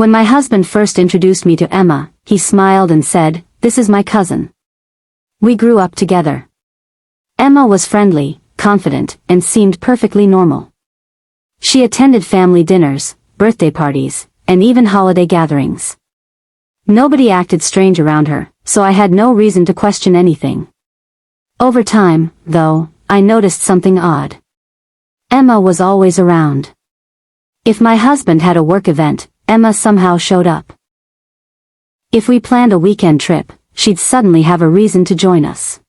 When my husband first introduced me to Emma, he smiled and said, "This is my cousin." We grew up together. Emma was friendly, confident, and seemed perfectly normal. She attended family dinners, birthday parties, and even holiday gatherings. Nobody acted strange around her, so I had no reason to question anything. Over time, though, I noticed something odd. Emma was always around. If my husband had a work event, Emma somehow showed up. If we planned a weekend trip, she'd suddenly have a reason to join us.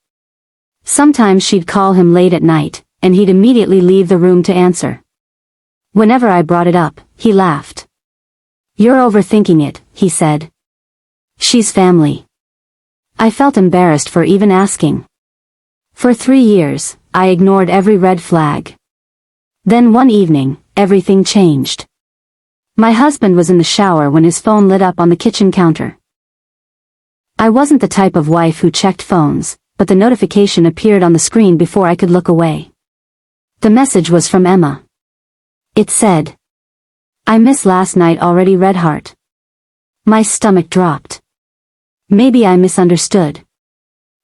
Sometimes she'd call him late at night, and he'd immediately leave the room to answer. Whenever I brought it up, he laughed. "You're overthinking it," he said. "She's family." I felt embarrassed for even asking. For 3 years, I ignored every red flag. Then one evening, everything changed. My husband was in the shower when his phone lit up on the kitchen counter. I wasn't the type of wife who checked phones, but the notification appeared on the screen before I could look away. The message was from Emma. It said, "I miss last night already, red heart." My stomach dropped. Maybe I misunderstood.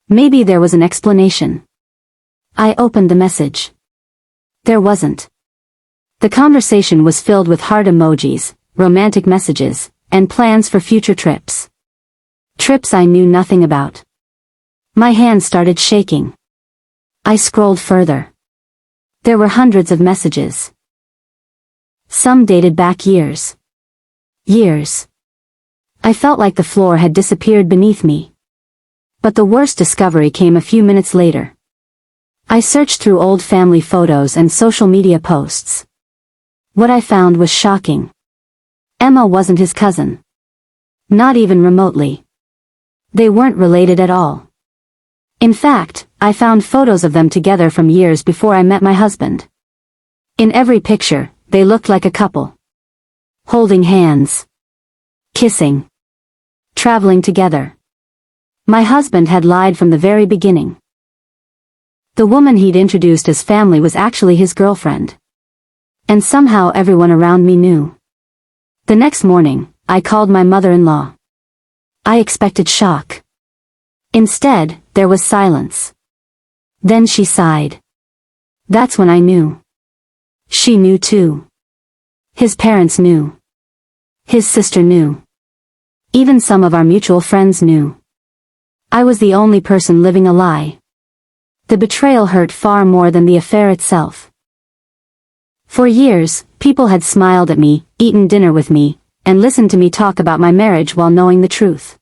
Maybe there was an explanation. I opened the message. There wasn't. The conversation was filled with heart emojis, romantic messages, and plans for future trips. Trips I knew nothing about. My hand started shaking. I scrolled further. There were hundreds of messages. Some dated back years. Years. I felt like the floor had disappeared beneath me. But the worst discovery came a few minutes later. I searched through old family photos and social media posts. What I found was shocking. Emma wasn't his cousin. Not even remotely. They weren't related at all. In fact, I found photos of them together from years before I met my husband. In every picture, they looked like a couple. Holding hands. Kissing. Traveling together. My husband had lied from the very beginning. The woman he'd introduced as family was actually his girlfriend. And somehow everyone around me knew. The next morning, I called my mother-in-law. I expected shock. Instead, there was silence. Then she sighed. That's when I knew. She knew too. His parents knew. His sister knew. Even some of our mutual friends knew. I was the only person living a lie. The betrayal hurt far more than the affair itself. For years, people had smiled at me, eaten dinner with me, and listened to me talk about my marriage while knowing the truth.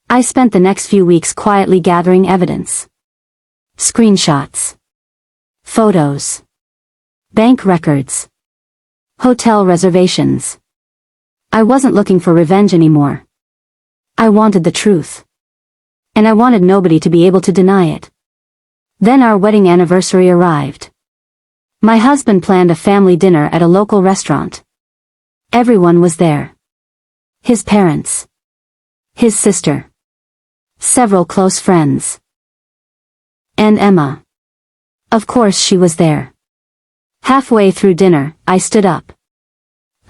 I spent the next few weeks quietly gathering evidence. Screenshots. Photos. Bank records. Hotel reservations. I wasn't looking for revenge anymore. I wanted the truth. And I wanted nobody to be able to deny it. Then our wedding anniversary arrived. My husband planned a family dinner at a local restaurant. Everyone was there. His parents. His sister. Several close friends. And Emma. Of course she was there. Halfway through dinner, I stood up.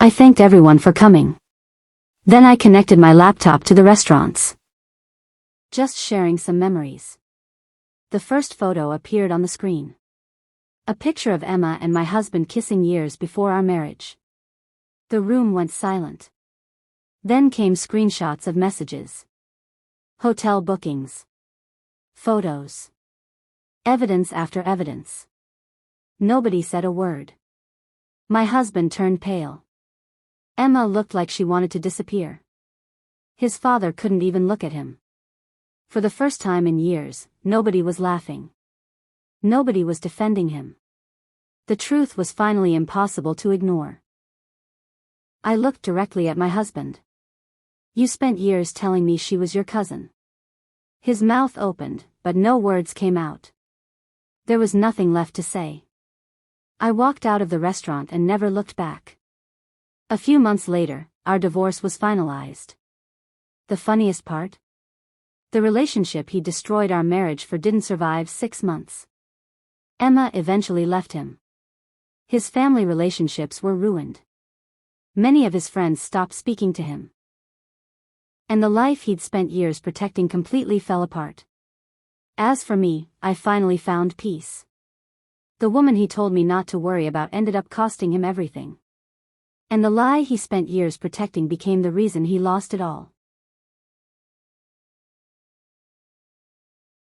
I thanked everyone for coming. Then I connected my laptop to the restaurant's. Just sharing some memories. The first photo appeared on the screen. A picture of Emma and my husband kissing years before our marriage. The room went silent. Then came screenshots of messages. Hotel bookings. Photos. Evidence after evidence. Nobody said a word. My husband turned pale. Emma looked like she wanted to disappear. His father couldn't even look at him. For the first time in years, nobody was laughing. Nobody was defending him. The truth was finally impossible to ignore. I looked directly at my husband. "You spent years telling me she was your cousin." His mouth opened, but no words came out. There was nothing left to say. I walked out of the restaurant and never looked back. A few months later, our divorce was finalized. The funniest part? The relationship he destroyed our marriage for didn't survive 6 months. Emma eventually left him. His family relationships were ruined. Many of his friends stopped speaking to him. And the life he'd spent years protecting completely fell apart. As for me, I finally found peace. The woman he told me not to worry about ended up costing him everything. And the lie he spent years protecting became the reason he lost it all.